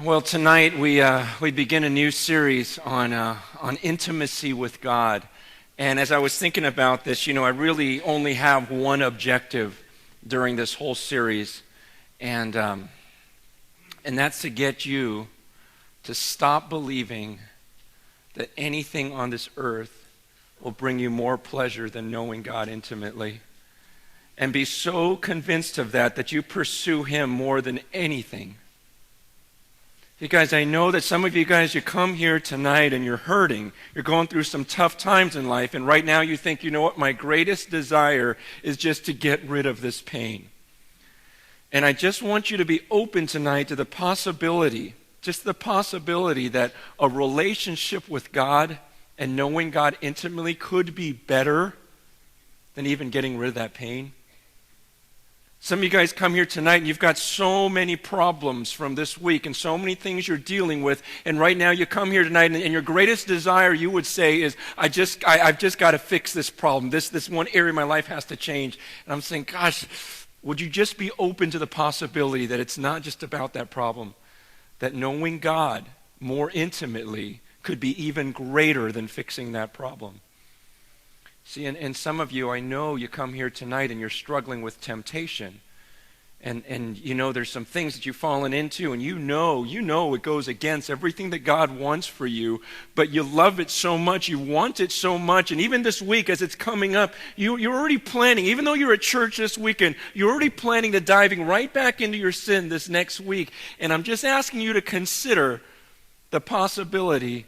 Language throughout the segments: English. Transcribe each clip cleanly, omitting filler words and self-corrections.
Well, tonight we begin a new series on intimacy with God, and as I was thinking about this, I really only have one objective during this whole series, and that's to get you to stop believing that anything on this earth will bring you more pleasure than knowing God intimately, and be so convinced of that you pursue Him more than anything. You guys, I know that some of you guys, you come here tonight and you're hurting. You're going through some tough times in life, and right now you think, you know what, my greatest desire is just to get rid of this pain. And I just want you to be open tonight to the possibility, just the possibility that a relationship with God and knowing God intimately could be better than even getting rid of that pain. Some of you guys come here tonight and you've got so many problems from this week and so many things you're dealing with, and right now you come here tonight and your greatest desire, you would say, is I've just got to fix this problem. This one area of my life has to change. And I'm saying, gosh, would you just be open to the possibility that it's not just about that problem, that knowing God more intimately could be even greater than fixing that problem? See, and some of you, I know you come here tonight and you're struggling with temptation. And there's some things that you've fallen into, and you know it goes against everything that God wants for you, but you love it so much, you want it so much, and even this week as it's coming up, you're already planning, even though you're at church this weekend, you're already planning to diving right back into your sin this next week. And I'm just asking you to consider the possibility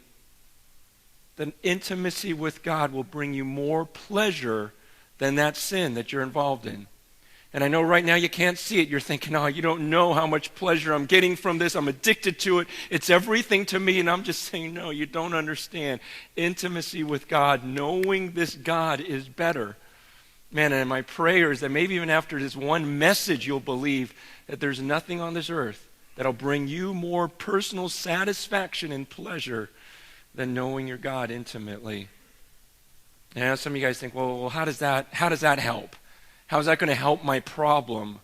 that intimacy with God will bring you more pleasure than that sin that you're involved in. And I know right now you can't see it. You're thinking, oh, you don't know how much pleasure I'm getting from this. I'm addicted to it. It's everything to me. And I'm just saying, no, you don't understand. Intimacy with God, knowing this God is better. Man, and my prayer is that maybe even after this one message, you'll believe that there's nothing on this earth that'll bring you more personal satisfaction and pleasure than knowing your God intimately. And I know some of you guys think, well, how does that help? How is that going to help my problem?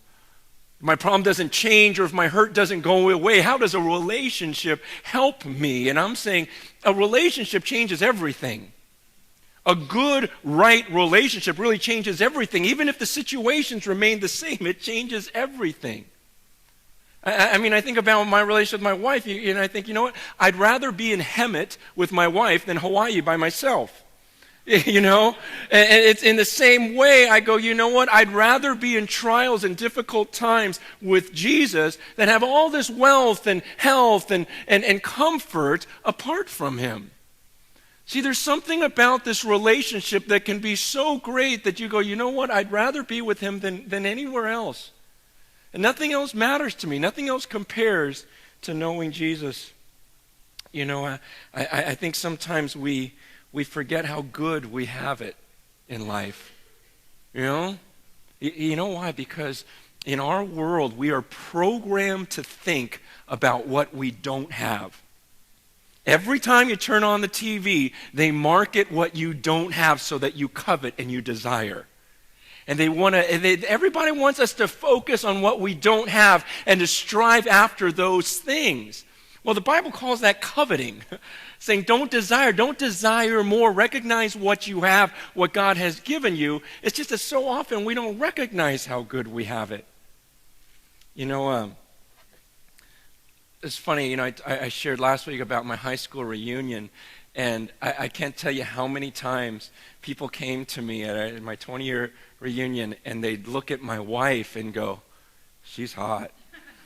If my problem doesn't change, or if my hurt doesn't go away, how does a relationship help me? And I'm saying a relationship changes everything. A good, right relationship really changes everything. Even if the situations remain the same, it changes everything. I mean, I think about my relationship with my wife, and I think, you know what? I'd rather be in Hemet with my wife than Hawaii by myself. And it's in the same way I go, you know what? I'd rather be in trials and difficult times with Jesus than have all this wealth and health and comfort apart from Him. See, there's something about this relationship that can be so great that you go, you know what? I'd rather be with Him than anywhere else. And nothing else matters to me. Nothing else compares to knowing Jesus. I think sometimes we forget how good we have it in life. You know why? Because in our world, we are programmed to think about what we don't have. Every time you turn on the TV, they market what you don't have so that you covet and you desire. And everybody wants us to focus on what we don't have and to strive after those things. Well, the Bible calls that coveting, saying don't desire more. Recognize what you have, what God has given you. It's just that so often we don't recognize how good we have it. It's funny, I shared last week about my high school reunion, and I can't tell you how many times people came to me at my 20-year reunion, and they'd look at my wife and go, she's hot.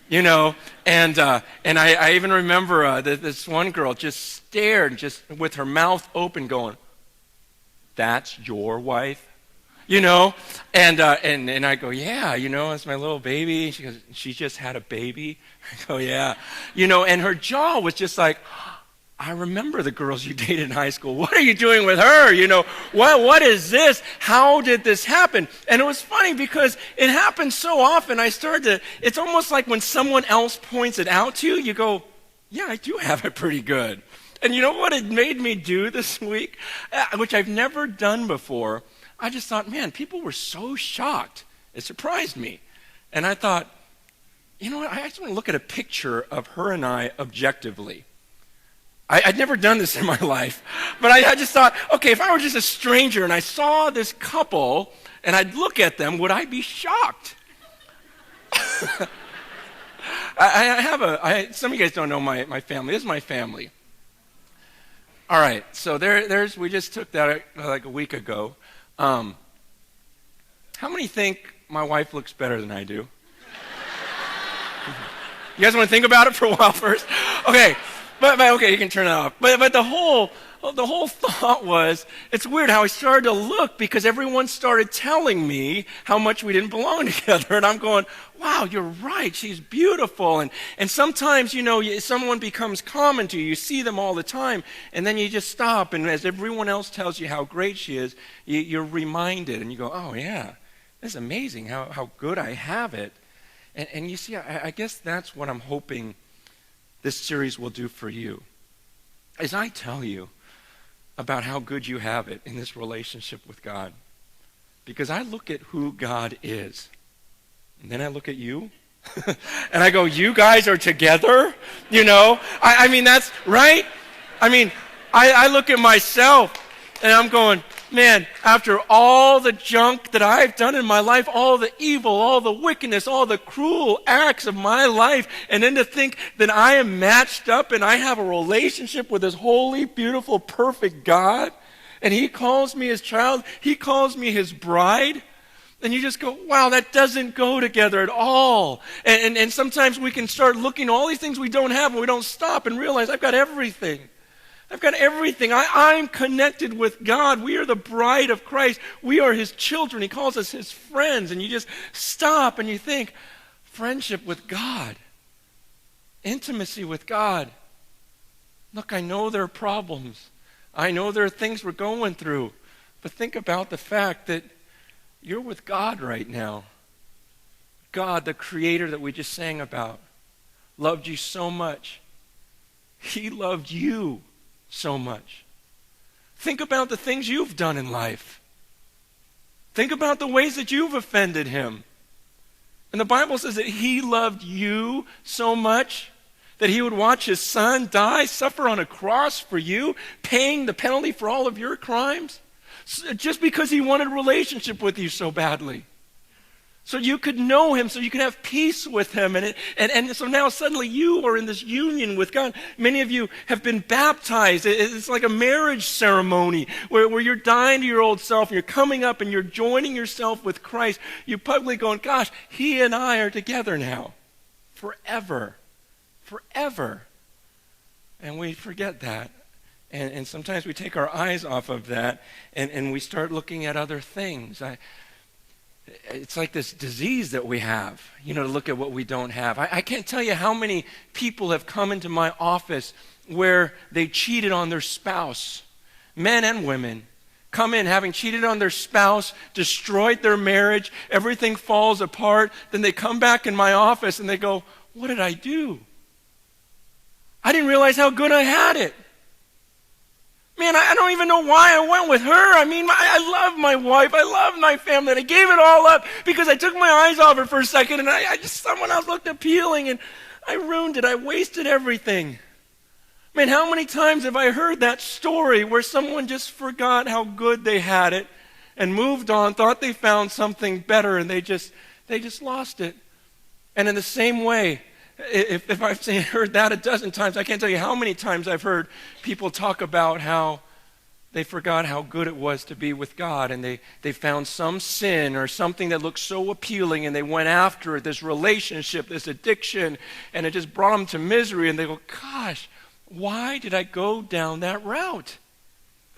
And I even remember this one girl just stared, just with her mouth open going, that's your wife? And I go, yeah, it's my little baby. She goes, she just had a baby? I go, yeah. And her jaw was just like, I remember the girls you dated in high school. What are you doing with her? What is this? How did this happen? And it was funny because it happens so often. It's almost like when someone else points it out to you, you go, yeah, I do have it pretty good. And you know what it made me do this week? Which I've never done before. I just thought, man, people were so shocked. It surprised me. And I thought, you know what, I just want to look at a picture of her and I objectively. I'd never done this in my life, but I just thought, okay, if I were just a stranger and I saw this couple and I'd look at them, would I be shocked? Some of you guys don't know my family. This is my family. All right, so we just took that like a week ago. How many think my wife looks better than I do? You guys want to think about it for a while first? Okay. But okay, you can turn it off. But the whole thought was, it's weird how I started to look because everyone started telling me how much we didn't belong together. And I'm going, wow, you're right. She's beautiful. And sometimes, someone becomes common to you. You see them all the time. And then you just stop. And as everyone else tells you how great she is, you're reminded. And you go, oh, yeah, that's amazing how good I have it. And you see, I guess that's what I'm hoping this series will do for you. As I tell you about how good you have it in this relationship with God. Because I look at who God is. And then I look at you. And I go, you guys are together? I mean, that's right. I mean, I look at myself and I'm going, man, after all the junk that I've done in my life, all the evil, all the wickedness, all the cruel acts of my life, and then to think that I am matched up and I have a relationship with this holy, beautiful, perfect God, and He calls me His child, He calls me His bride, and you just go, wow, that doesn't go together at all. And sometimes we can start looking at all these things we don't have, and we don't stop and realize I've got everything. I've got everything. I'm connected with God. We are the bride of Christ. We are His children. He calls us His friends. And you just stop and you think, friendship with God, intimacy with God. Look, I know there are problems. I know there are things we're going through. But think about the fact that you're with God right now. God, the Creator that we just sang about, loved you so much. He loved you so much. Think about the things you've done in life. Think about the ways that you've offended Him. And the Bible says that He loved you so much that He would watch His Son die, suffer on a cross for you, paying the penalty for all of your crimes, just because He wanted a relationship with you so badly. So you could know Him, so you could have peace with Him. And so now suddenly you are in this union with God. Many of you have been baptized. It's like a marriage ceremony where you're dying to your old self and you're coming up and you're joining yourself with Christ. You're publicly going, gosh, He and I are together now. Forever. Forever. And we forget that. And sometimes we take our eyes off of that and we start looking at other things. It's like this disease that we have, to look at what we don't have. I can't tell you how many people have come into my office where they cheated on their spouse, men and women, come in having cheated on their spouse, destroyed their marriage, everything falls apart. Then they come back in my office and they go, what did I do? I didn't realize how good I had it. Man, I don't even know why I went with her. I mean, I love my wife. I love my family. And I gave it all up because I took my eyes off her for a second and someone else looked appealing and I ruined it. I wasted everything. Man, how many times have I heard that story where someone just forgot how good they had it and moved on, thought they found something better, and they just lost it. And in the same way, if I've heard that a dozen times, I can't tell you how many times I've heard people talk about how they forgot how good it was to be with God, and they found some sin or something that looked so appealing, and they went after it, this relationship, this addiction, and it just brought them to misery, and they go, gosh, why did I go down that route?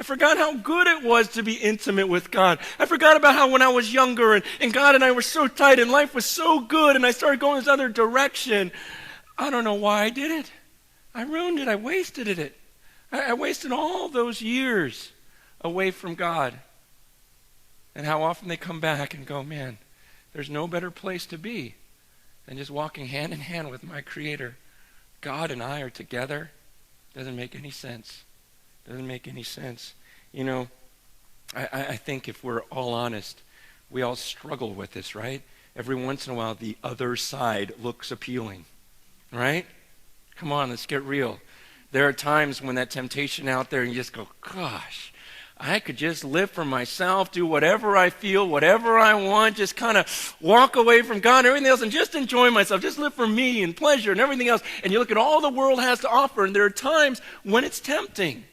I forgot how good it was to be intimate with God. I forgot about how when I was younger and God and I were so tight and life was so good and I started going this other direction. I don't know why I did it. I ruined it. I wasted it. I wasted all those years away from God. And how often they come back and go, man, there's no better place to be than just walking hand in hand with my Creator. God and I are together. Doesn't make any sense. Doesn't make any sense. I think if we're all honest, we all struggle with this, right? every once in a while the other side looks appealing, right? Come on, let's get real. There are times when that temptation out there and you just go, gosh, I could just live for myself, do whatever I feel, whatever I want, just kind of walk away from God and everything else and just enjoy myself, just live for me and pleasure and everything else. And you look at all the world has to offer, and there are times when it's tempting.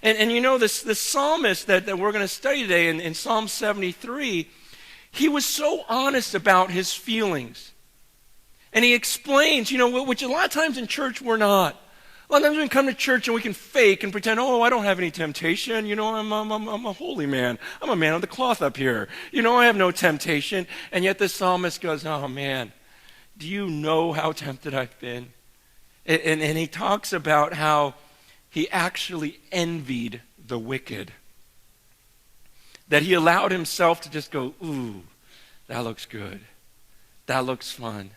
And you know, this psalmist that we're going to study today in Psalm 73, he was so honest about his feelings. And he explains, which a lot of times in church we're not. A lot of times we can come to church and we can fake and pretend, oh, I don't have any temptation. I'm a holy man. I'm a man of the cloth up here. I have no temptation. And yet the psalmist goes, oh, man, do you know how tempted I've been? And he talks about how he actually envied the wicked. That he allowed himself to just go, ooh, that looks good. That looks fun.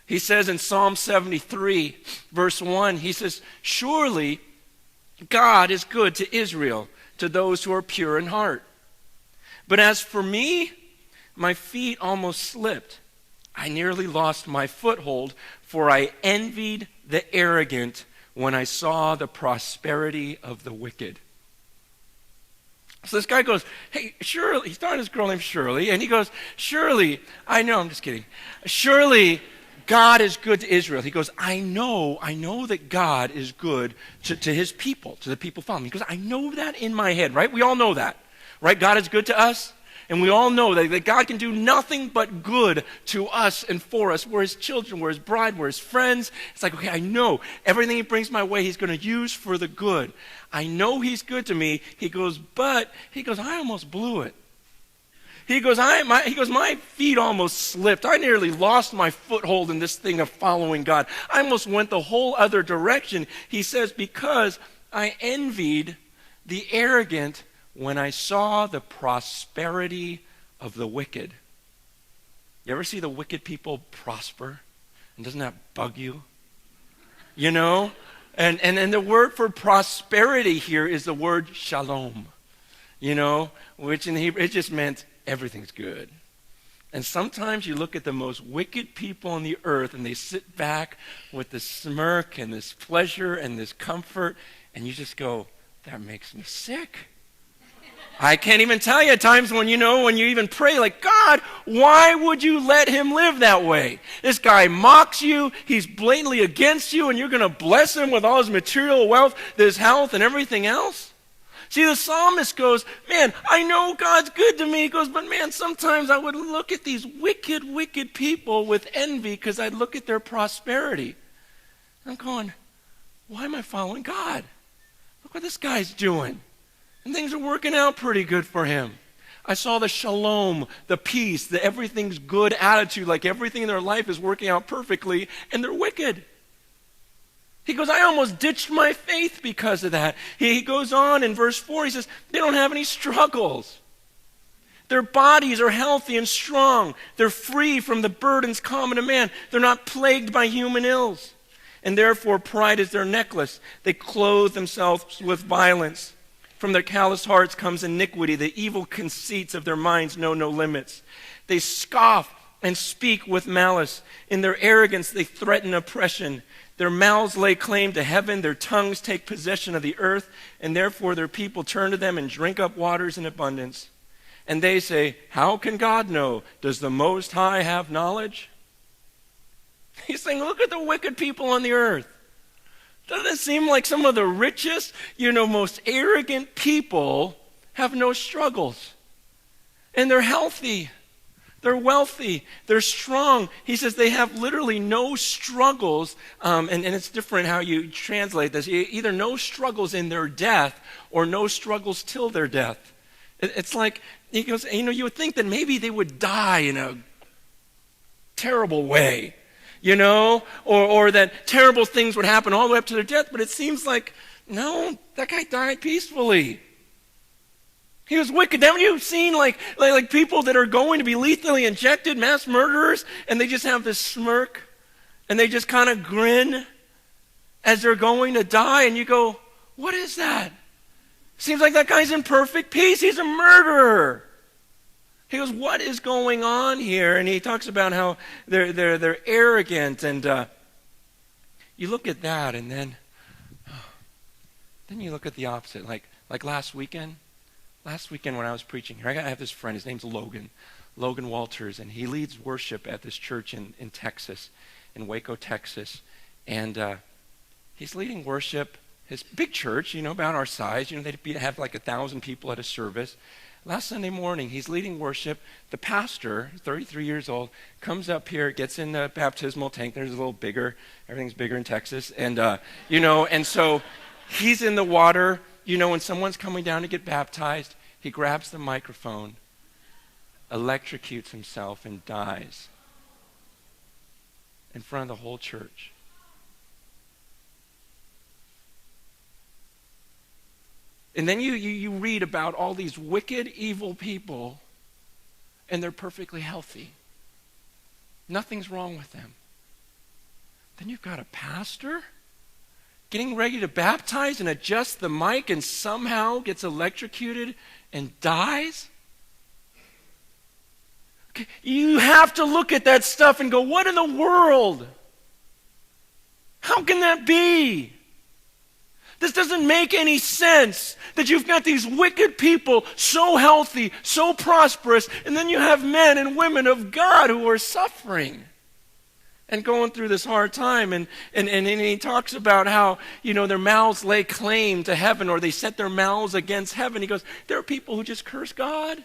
He says in Psalm 73, verse 1, he says, surely God is good to Israel, to those who are pure in heart. But as for me, my feet almost slipped. I nearly lost my foothold, for I envied the arrogant when I saw the prosperity of the wicked. So this guy goes, hey, Shirley, he's talking to this girl named Shirley, and he goes, surely, I know, I'm just kidding. Surely God is good to Israel. He goes, I know that God is good to his people, to the people following me. He goes, I know that in my head, right? We all know that, right? God is good to us, and we all know that God can do nothing but good to us and for us. We're his children, we're his bride, we're his friends. It's like, okay, I know everything he brings my way, he's going to use for the good. I know he's good to me. He goes, I almost blew it. He goes, my feet almost slipped. I nearly lost my foothold in this thing of following God. I almost went the whole other direction. He says, because I envied the arrogant when I saw the prosperity of the wicked. You ever see the wicked people prosper? And doesn't that bug you? And the word for prosperity here is the word shalom, which in Hebrew, it just meant everything's good. And sometimes you look at the most wicked people on the earth and they sit back with this smirk and this pleasure and this comfort, and you just go, that makes me sick. I can't even tell you at times when you even pray like, God, why would you let him live that way? This guy mocks you, he's blatantly against you, and you're going to bless him with all his material wealth, his health, and everything else? See, the psalmist goes, man, I know God's good to me. He goes, but man, sometimes I would look at these wicked people with envy because I'd look at their prosperity. And I'm going, why am I following God? Look what this guy's doing. And things are working out pretty good for him. I saw the shalom, the peace, the everything's good attitude, like everything in their life is working out perfectly, and they're wicked. He goes, I almost ditched my faith because of that. He goes on in verse 4, he says, they don't have any struggles. Their bodies are healthy and strong. They're free from the burdens common to man. They're not plagued by human ills. And therefore pride is their necklace. They clothe themselves with violence. From their callous hearts comes iniquity. The evil conceits of their minds know no limits. They scoff and speak with malice. In their arrogance they threaten oppression. Their mouths lay claim to heaven. Their tongues take possession of the earth. And therefore their people turn to them and drink up waters in abundance. And they say, how can God know? Does the Most High have knowledge? He's saying, look at the wicked people on the earth. Doesn't it seem like some of the richest, most arrogant people have no struggles? And they're healthy. They're wealthy. They're strong. He says they have literally no struggles. And it's different how you translate this. Either no struggles in their death or no struggles till their death. It's like, he goes, you would think that maybe they would die in a terrible way. Or that terrible things would happen all the way up to their death, but it seems like, no, that guy died peacefully. He was wicked. Haven't you seen like people that are going to be lethally injected, mass murderers, and they just have this smirk, and they just kind of grin as they're going to die, and you go, what is that? Seems like that guy's in perfect peace. He's a murderer. He goes, what is going on here? And he talks about how they're arrogant. And you look at that, and then you look at the opposite. Like last weekend when I was preaching here, I have this friend. His name's Logan Walters, and he leads worship at this church in Texas, in Waco, Texas. And he's leading worship. His big church, about our size. They'd have like 1,000 people at a service. Last Sunday morning, he's leading worship. The pastor, 33 years old, comes up here, gets in the baptismal tank. There's a little bigger. Everything's bigger in Texas. And, and so he's in the water. When someone's coming down to get baptized, he grabs the microphone, electrocutes himself, and dies in front of the whole church. And then you read about all these wicked, evil people, and they're perfectly healthy. Nothing's wrong with them. Then you've got a pastor getting ready to baptize and adjust the mic and somehow gets electrocuted and dies. Okay, you have to look at that stuff and go, what in the world? How can that be? This doesn't make any sense that you've got these wicked people so healthy, so prosperous, and then you have men and women of God who are suffering and going through this hard time. And he talks about how, their mouths lay claim to heaven, or they set their mouths against heaven. He goes, there are people who just curse God.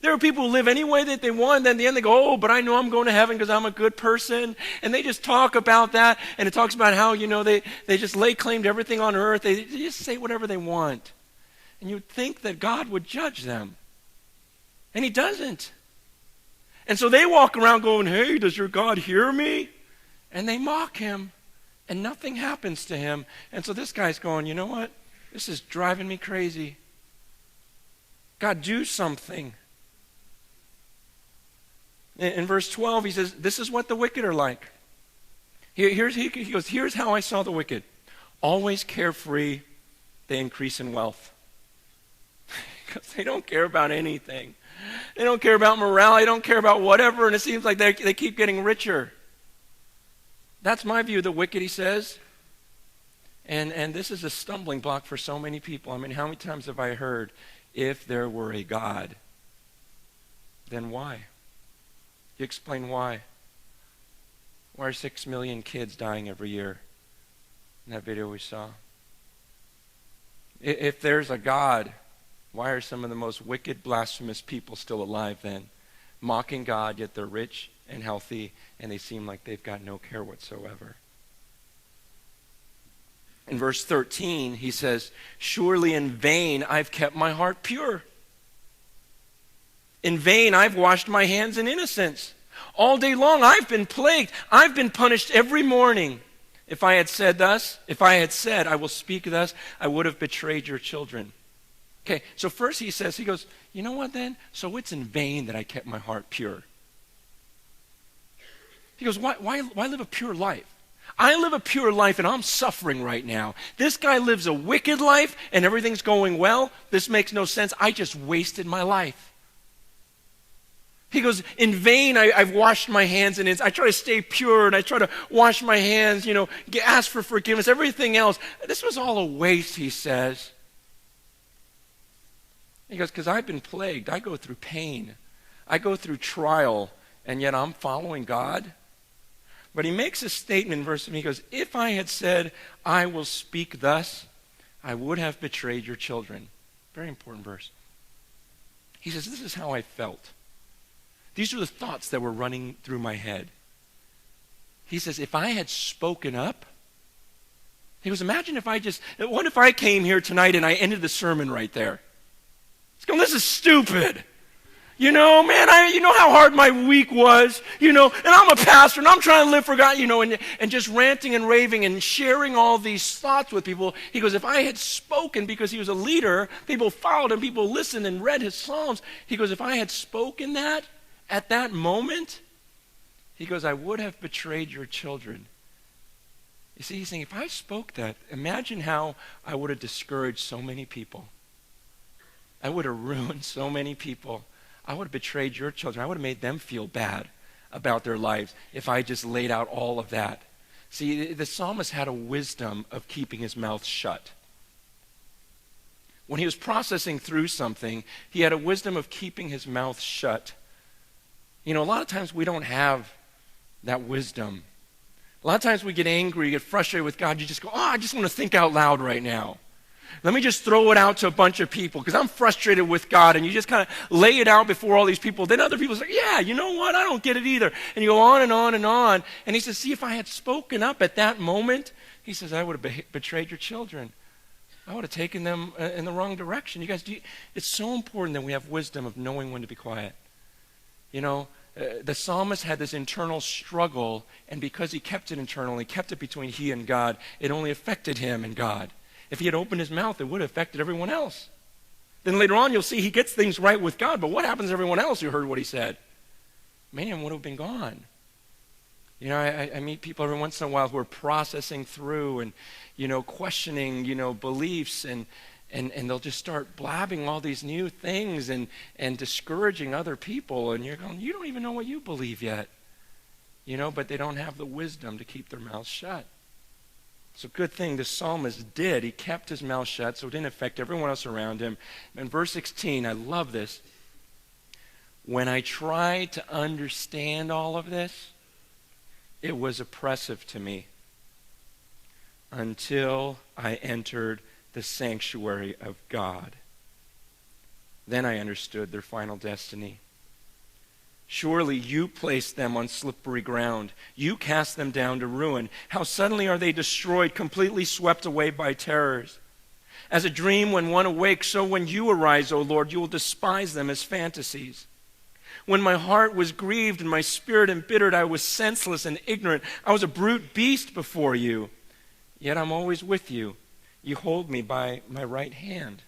There are people who live any way that they want, and then at the end they go, but I know I'm going to heaven because I'm a good person. And they just talk about that, and it talks about how, they just lay claim to everything on earth. They just say whatever they want. And you'd think that God would judge them. And he doesn't. And so they walk around going, hey, does your God hear me? And they mock him, and nothing happens to him. And so this guy's going, you know what? This is driving me crazy. God, do something. In verse 12, he says, this is what the wicked are like. He goes, here's how I saw the wicked. Always carefree, they increase in wealth. Because they don't care about anything. They don't care about morality. They don't care about whatever. And it seems like they keep getting richer. That's my view of the wicked, he says. And this is a stumbling block for so many people. I mean, how many times have I heard, if there were a God, then why? You explain why. Why are 6 million kids dying every year? In that video we saw. If there's a God, why are some of the most wicked, blasphemous people still alive then? Mocking God, yet they're rich and healthy, and they seem like they've got no care whatsoever. In verse 13, he says, surely in vain I've kept my heart pure. In vain I've washed my hands in innocence. All day long I've been plagued. I've been punished every morning. If I had said I will speak thus, I would have betrayed your children. Okay, so first he goes, you know what then? So it's in vain that I kept my heart pure. He goes, why live a pure life? I live a pure life and I'm suffering right now. This guy lives a wicked life and everything's going well. This makes no sense. I just wasted my life. He goes, in vain I've washed my hands and I try to stay pure and I try to wash my hands, ask for forgiveness, everything else. This was all a waste, he says. He goes, because I've been plagued. I go through pain. I go through trial, and yet I'm following God. But he makes a statement in verse 7. He goes, if I had said, I will speak thus, I would have betrayed your children. Very important verse. He says, this is how I felt. These are the thoughts that were running through my head. He says, if I had spoken up, he goes, imagine what if I came here tonight and I ended the sermon right there? He's going, this is stupid. Man, you know how hard my week was, and I'm a pastor, and I'm trying to live for God, and just ranting and raving and sharing all these thoughts with people. He goes, if I had spoken, because he was a leader, people followed him, people listened and read his Psalms. He goes, if I had spoken that at that moment, he goes, I would have betrayed your children. You see, he's saying, if I spoke that, imagine how I would have discouraged so many people. I would have ruined so many people. I would have betrayed your children. I would have made them feel bad about their lives if I just laid out all of that. See, the psalmist had a wisdom of keeping his mouth shut. When he was processing through something, he had a wisdom of keeping his mouth shut. You know, a lot of times we don't have that wisdom. A lot of times we get angry, get frustrated with God. You just go, I just want to think out loud right now. Let me just throw it out to a bunch of people because I'm frustrated with God. And you just kind of lay it out before all these people. Then other people say, yeah, you know what? I don't get it either. And you go on and on and on. And he says, see, if I had spoken up at that moment, he says, I would have betrayed your children. I would have taken them in the wrong direction. You guys, it's so important that we have wisdom of knowing when to be quiet. You know, the psalmist had this internal struggle, and because he kept it internal, he kept it between he and God, it only affected him and God. If he had opened his mouth, it would have affected everyone else. Then later on, you'll see he gets things right with God, but what happens to everyone else who heard what he said? Many of them would have been gone. You know, I meet people every once in a while who are processing through and, you know, questioning, you know, beliefs, and they'll just start blabbing all these new things and discouraging other people, and you're going, you don't even know what you believe yet. You know, but they don't have the wisdom to keep their mouths shut. It's a good thing the psalmist did. He kept his mouth shut so it didn't affect everyone else around him. In verse 16, I love this. When I tried to understand all of this, it was oppressive to me until I entered the sanctuary of God. Then I understood their final destiny. Surely you placed them on slippery ground. You cast them down to ruin. How suddenly are they destroyed, completely swept away by terrors. As a dream when one awakes, so when you arise, O Lord, you will despise them as fantasies. When my heart was grieved and my spirit embittered, I was senseless and ignorant. I was a brute beast before you. Yet I'm always with you. You hold me by my right hand.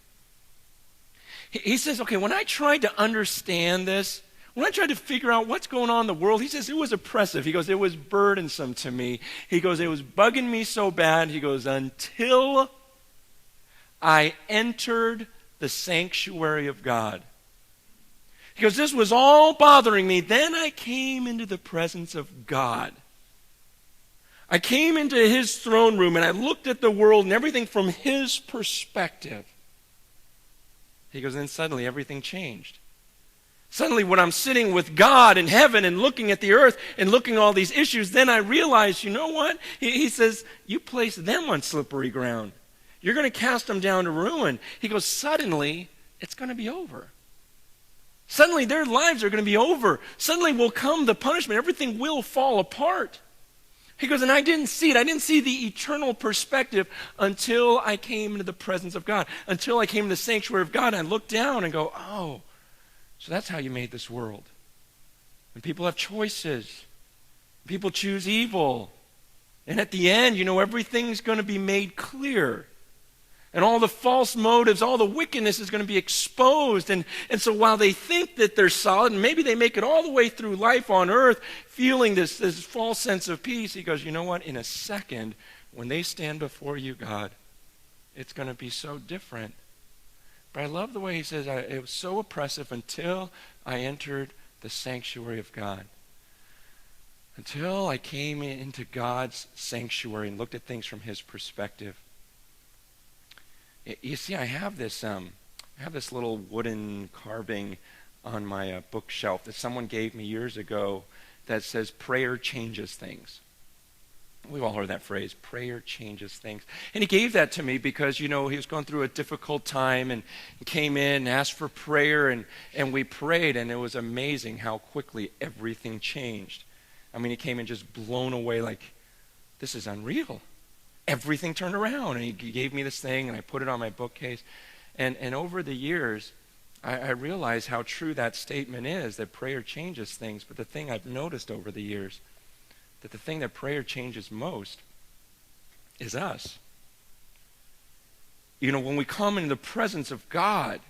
He says, okay, when I tried to understand this, when I tried to figure out what's going on in the world, he says it was oppressive. He goes, it was burdensome to me. He goes, it was bugging me so bad. He goes, until I entered the sanctuary of God. He goes, this was all bothering me. Then I came into the presence of God. I came into his throne room and I looked at the world and everything from his perspective. He goes, then suddenly everything changed. Suddenly when I'm sitting with God in heaven and looking at the earth and looking at all these issues, then I realize, you know what? He says, you place them on slippery ground. You're going to cast them down to ruin. He goes, suddenly it's going to be over. Suddenly their lives are going to be over. Suddenly will come the punishment. Everything will fall apart. He goes, and I didn't see it. I didn't see the eternal perspective until I came into the presence of God. Until I came to the sanctuary of God. And I looked down and go, oh, so that's how you made this world. And people have choices. People choose evil. And at the end, you know, everything's going to be made clear. And all the false motives, all the wickedness is going to be exposed. And so while they think that they're solid, and maybe they make it all the way through life on earth, feeling this false sense of peace, he goes, you know what? In a second, when they stand before you, God, it's going to be so different. But I love the way he says, it was so oppressive until I entered the sanctuary of God. Until I came into God's sanctuary and looked at things from his perspective. You see, I have this little wooden carving on my bookshelf that someone gave me years ago that says, prayer changes things. We've all heard that phrase, prayer changes things. And he gave that to me because, you know, he was going through a difficult time and came in and asked for prayer, and we prayed, and it was amazing how quickly everything changed. I mean, he came in just blown away like, this is unreal. Everything turned around, and he gave me this thing, and I put it on my bookcase. And over the years, I realized how true that statement is, that prayer changes things. But the thing I've noticed over the years, that the thing that prayer changes most is us. You know, when we come into the presence of God,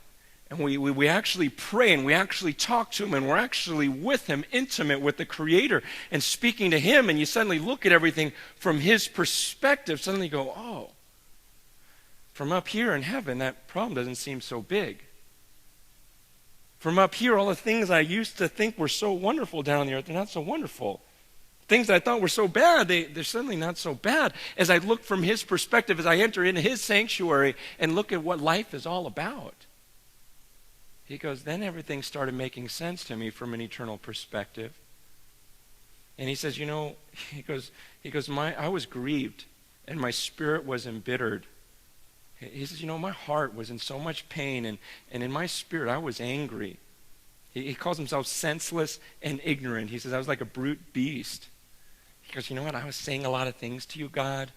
and we actually pray and we actually talk to him and we're actually with him, intimate with the Creator and speaking to him, and you suddenly look at everything from his perspective, suddenly go, oh, from up here in heaven, that problem doesn't seem so big. From up here, all the things I used to think were so wonderful down on the earth, they're not so wonderful. Things I thought were so bad, they're suddenly not so bad. As I look from his perspective, as I enter into his sanctuary and look at what life is all about. He goes, then everything started making sense to me from an eternal perspective. And he says, he goes, I was grieved and my spirit was embittered. He says, my heart was in so much pain, and in my spirit I was angry. He calls himself senseless and ignorant. He says, I was like a brute beast. He goes, you know what? I was saying a lot of things to you, God,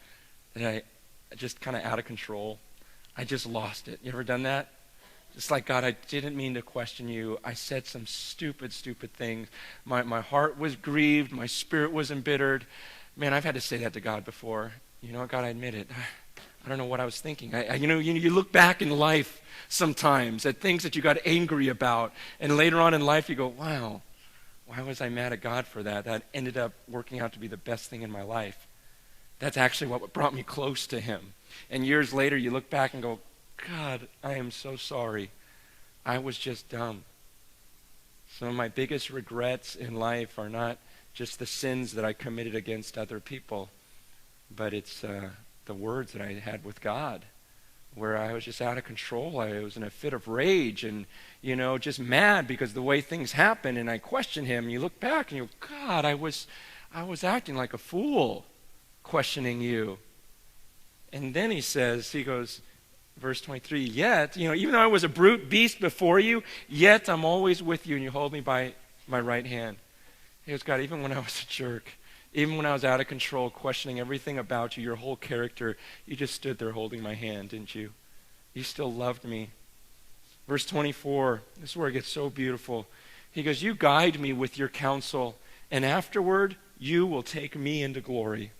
that I just kind of out of control. I just lost it. You ever done that? Just like, God, I didn't mean to question you. I said some stupid, stupid things. My heart was grieved. My spirit was embittered. Man, I've had to say that to God before. You know what, God, I admit it. I don't know what I was thinking. You look back in life sometimes at things that you got angry about, and later on in life you go, wow, why was I mad at God for that? That ended up working out to be the best thing in my life. That's actually what brought me close to him. And years later you look back and go, God, I am so sorry. I was just dumb. Some of my biggest regrets in life are not just the sins that I committed against other people, but it's the words that I had with God, where I was just out of control. I was in a fit of rage and, just mad because the way things happen, and I question him. And you look back and you go, God, I was acting like a fool questioning you. And then he goes, verse 23, yet, even though I was a brute beast before you, yet I'm always with you and you hold me by my right hand. He goes, God, even when I was a jerk, even when I was out of control, questioning everything about you, your whole character, you just stood there holding my hand, didn't you? You still loved me. Verse 24, this is where it gets so beautiful. He goes, you guide me with your counsel, and afterward you will take me into glory.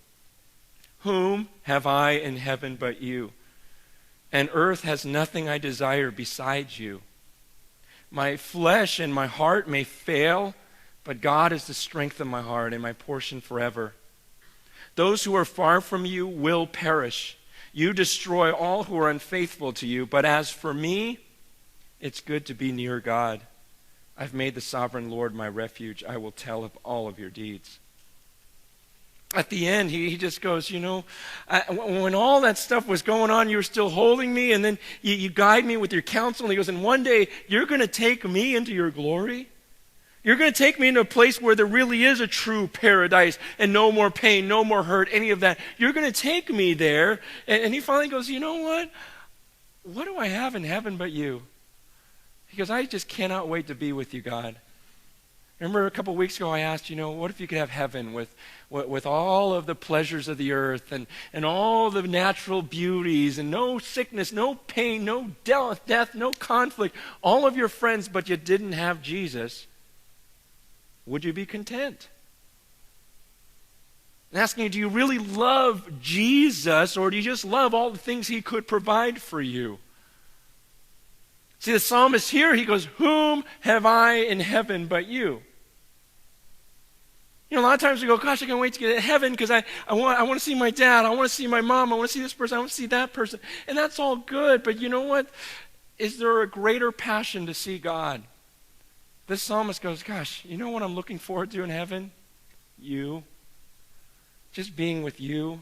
Whom have I in heaven but you? And earth has nothing I desire besides you. My flesh and my heart may fail, but God is the strength of my heart and my portion forever. Those who are far from you will perish. You destroy all who are unfaithful to you. But as for me, it's good to be near God. I've made the sovereign Lord my refuge. I will tell of all of your deeds. At the end, he just goes, when all that stuff was going on, you were still holding me, and then you guide me with your counsel. And he goes, and one day, you're going to take me into your glory. You're going to take me into a place where there really is a true paradise and no more pain, no more hurt, any of that. You're going to take me there. And he finally goes, you know what? What do I have in heaven but you? He goes, I just cannot wait to be with you, God. Remember a couple weeks ago I asked, what if you could have heaven with all of the pleasures of the earth and all the natural beauties and no sickness, no pain, no death, no conflict, all of your friends, but you didn't have Jesus? Would you be content? I'm asking you, do you really love Jesus, or do you just love all the things he could provide for you? See, the psalmist here, he goes, whom have I in heaven but you? A lot of times we go, gosh, I can't wait to get to heaven because I want to see my dad, I want to see my mom, I want to see this person, I want to see that person. And that's all good, but you know what? Is there a greater passion to see God? This psalmist goes, gosh, you know what I'm looking forward to in heaven? You. Just being with you,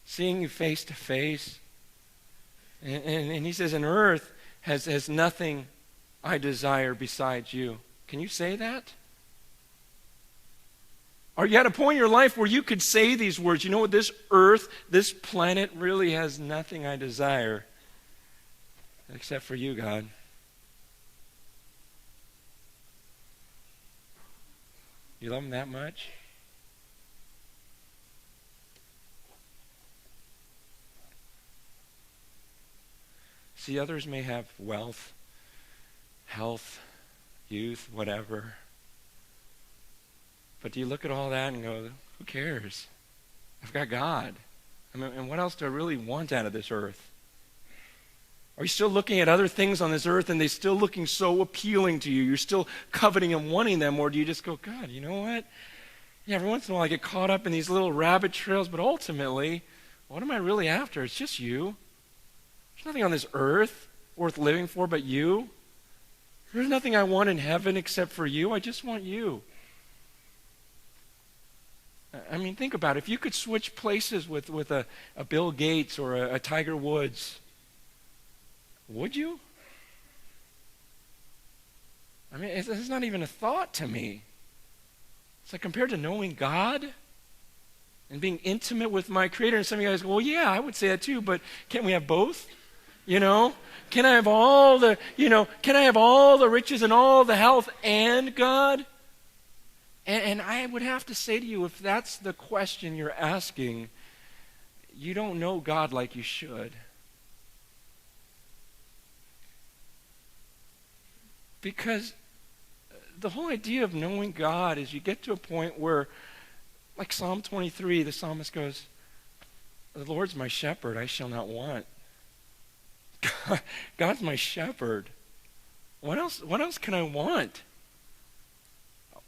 seeing you face to face. And he says, and earth has nothing I desire besides you. Can you say that? Are you at a point in your life where you could say these words? You know what? This earth, this planet really has nothing I desire except for you, God. You love him that much? See, others may have wealth, health, youth, whatever. But do you look at all that and go, who cares? I've got God. And what else do I really want out of this earth? Are you still looking at other things on this earth and they're still looking so appealing to you? You're still coveting and wanting them, or do you just go, God, you know what? Yeah, every once in a while I get caught up in these little rabbit trails, but ultimately, what am I really after? It's just you. There's nothing on this earth worth living for but you. There's nothing I want in heaven except for you. I just want you. I mean, think about it. If you could switch places with a Bill Gates or a Tiger Woods, would you? I mean, it's not even a thought to me. It's like compared to knowing God and being intimate with my Creator. And some of you guys go, well, yeah, I would say that too, but can't we have both? You know? Can I have all the, can I have all the riches and all the health and God? And I would have to say to you, if that's the question you're asking, you don't know God like you should. Because the whole idea of knowing God is you get to a point where, like Psalm 23, the psalmist goes, the Lord's my shepherd, I shall not want. God's my shepherd. What else can I want?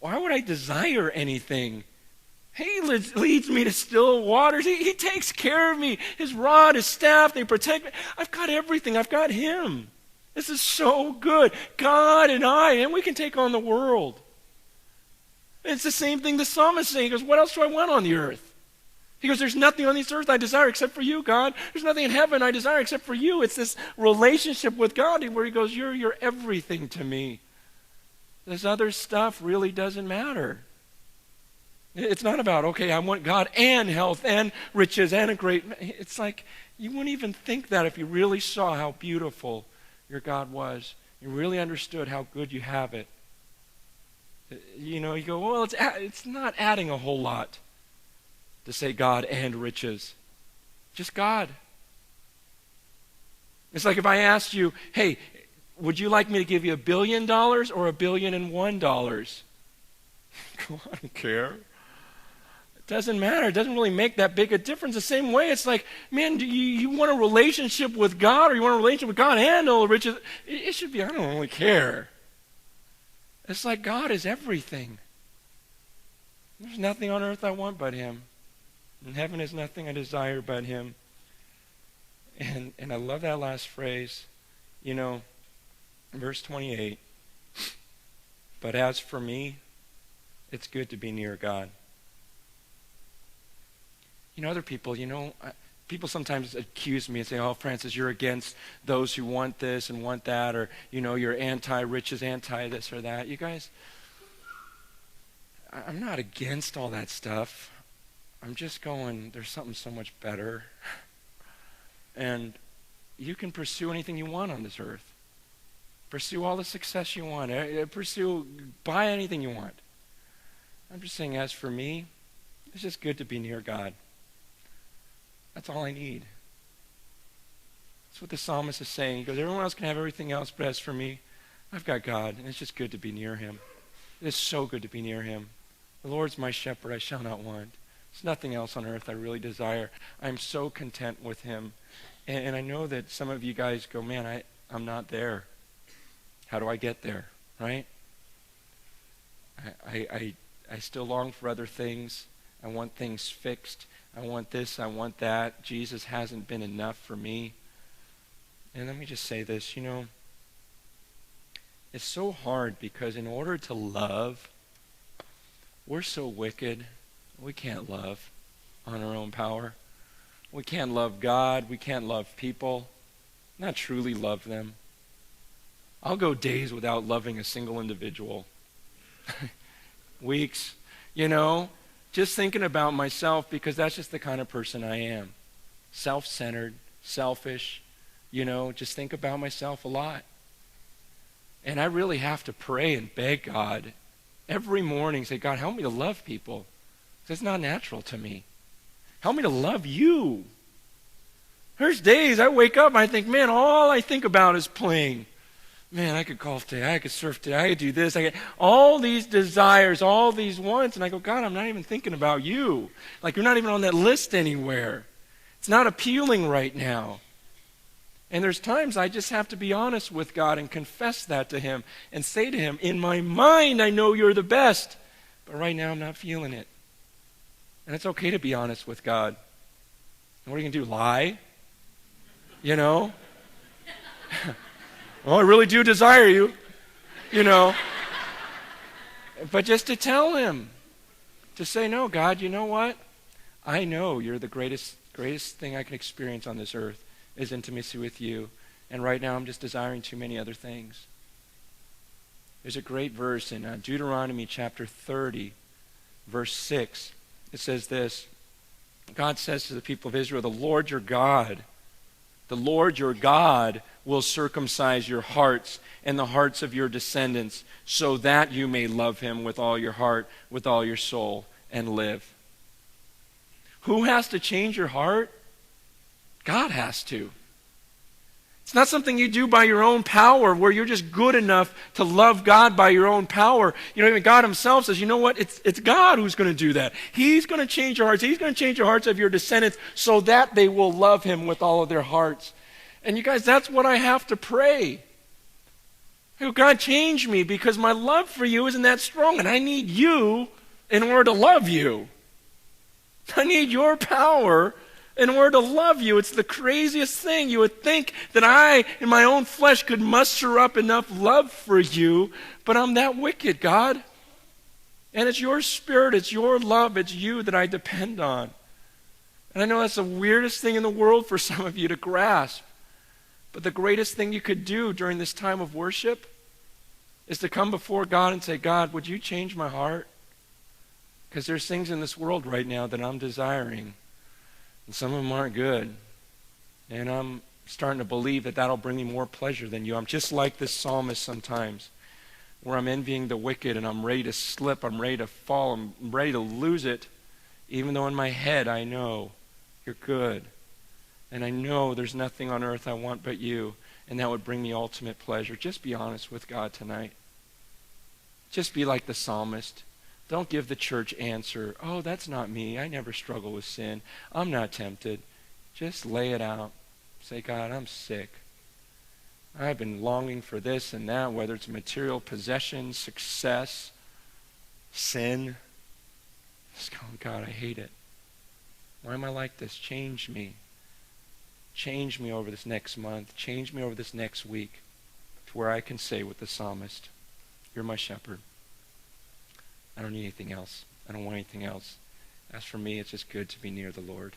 Why would I desire anything? He leads me to still waters. He takes care of me. His rod, his staff, they protect me. I've got everything. I've got him. This is so good. God and we can take on the world. It's the same thing the psalmist is saying. He goes, what else do I want on the earth? He goes, there's nothing on this earth I desire except for you, God. There's nothing in heaven I desire except for you. It's this relationship with God where he goes, you're everything to me. This other stuff really doesn't matter. It's not about, okay, I want God and health and riches and a great... It's like, you wouldn't even think that if you really saw how beautiful your God was. You really understood how good you have it. You go, well, it's not adding a whole lot to say God and riches. Just God. It's like if I asked you, hey, would you like me to give you $1 billion or $1 billion and $1? I don't care. It doesn't matter. It doesn't really make that big a difference. The same way, it's like, man, do you want a relationship with God, or you want a relationship with God and all the riches? It should be, I don't really care. It's like God is everything. There's nothing on earth I want but him. In heaven is nothing I desire but him. And I love that last phrase. Verse 28. But as for me, it's good to be near God. Other people, people sometimes accuse me and say, oh, Francis, you're against those who want this and want that, or, you're anti-riches, anti-this or that. You guys, I'm not against all that stuff. I'm just going, there's something so much better. And you can pursue anything you want on this earth. Pursue all the success you want. Buy anything you want. I'm just saying, as for me, it's just good to be near God. That's all I need. That's what the psalmist is saying. He goes, everyone else can have everything else, but as for me, I've got God, and it's just good to be near him. It's so good to be near him. The Lord's my shepherd, I shall not want. There's nothing else on earth I really desire. I'm so content with him. And I know that some of you guys go, man, I'm not there. How do I get there, right? I still long for other things. I want things fixed. I want this, I want that. Jesus hasn't been enough for me. And let me just say this, it's so hard because in order to love, we're so wicked, we can't love on our own power. We can't love God, we can't love people, not truly love them. I'll go days without loving a single individual. Weeks, just thinking about myself, because that's just the kind of person I am. Self-centered, selfish, just think about myself a lot. And I really have to pray and beg God every morning, say, God, help me to love people. Because it's not natural to me. Help me to love you. There's days I wake up and I think, man, all I think about is playing. Man, I could golf today, I could surf today, I could do this, I could all these desires, all these wants, and I go, God, I'm not even thinking about you. Like you're not even on that list anywhere. It's not appealing right now. And there's times I just have to be honest with God and confess that to him and say to him, in my mind I know you're the best, but right now I'm not feeling it. And it's okay to be honest with God. And what are you going to do, lie? Well, I really do desire you. you know. But just to tell him, to say, no, God, you know what? I know you're the greatest thing I can experience on this earth is intimacy with you. And right now I'm just desiring too many other things. There's a great verse in Deuteronomy chapter 30, verse 6. It says this. God says to the people of Israel, the Lord your God will circumcise your hearts and the hearts of your descendants so that you may love him with all your heart, with all your soul, and live. Who has to change your heart? God has to. It's not something you do by your own power where you're just good enough to love God by your own power. You know, even God himself says, you know what? It's God who's going to do that. He's going to change your hearts. He's going to change the hearts of your descendants so that they will love him with all of their hearts. And you guys, that's what I have to pray. I go, God, change me because my love for you isn't that strong and I need you in order to love you. I need your power in order to love you. It's the craziest thing. You would think that I, in my own flesh, could muster up enough love for you, but I'm that wicked, God. And it's your spirit, it's your love, it's you that I depend on. And I know that's the weirdest thing in the world for some of you to grasp. But the greatest thing you could do during this time of worship is to come before God and say, God, would you change my heart? Because there's things in this world right now that I'm desiring. And some of them aren't good. And I'm starting to believe that that'll bring me more pleasure than you. I'm just like this psalmist sometimes, where I'm envying the wicked and I'm ready to slip, I'm ready to fall, I'm ready to lose it, even though in my head I know you're good. And I know there's nothing on earth I want but you, and that would bring me ultimate pleasure. Just be honest with God tonight. Just be like the psalmist. Don't give the church answer, oh, that's not me. I never struggle with sin. I'm not tempted. Just lay it out. Say, God, I'm sick. I've been longing for this and that, whether it's material possession, success, sin. Just go, God, I hate it. Why am I like this? Change me. Change me over this next month. Change me over this next week to where I can say with the psalmist, you're my shepherd. I don't need anything else. I don't want anything else. As for me, it's just good to be near the Lord.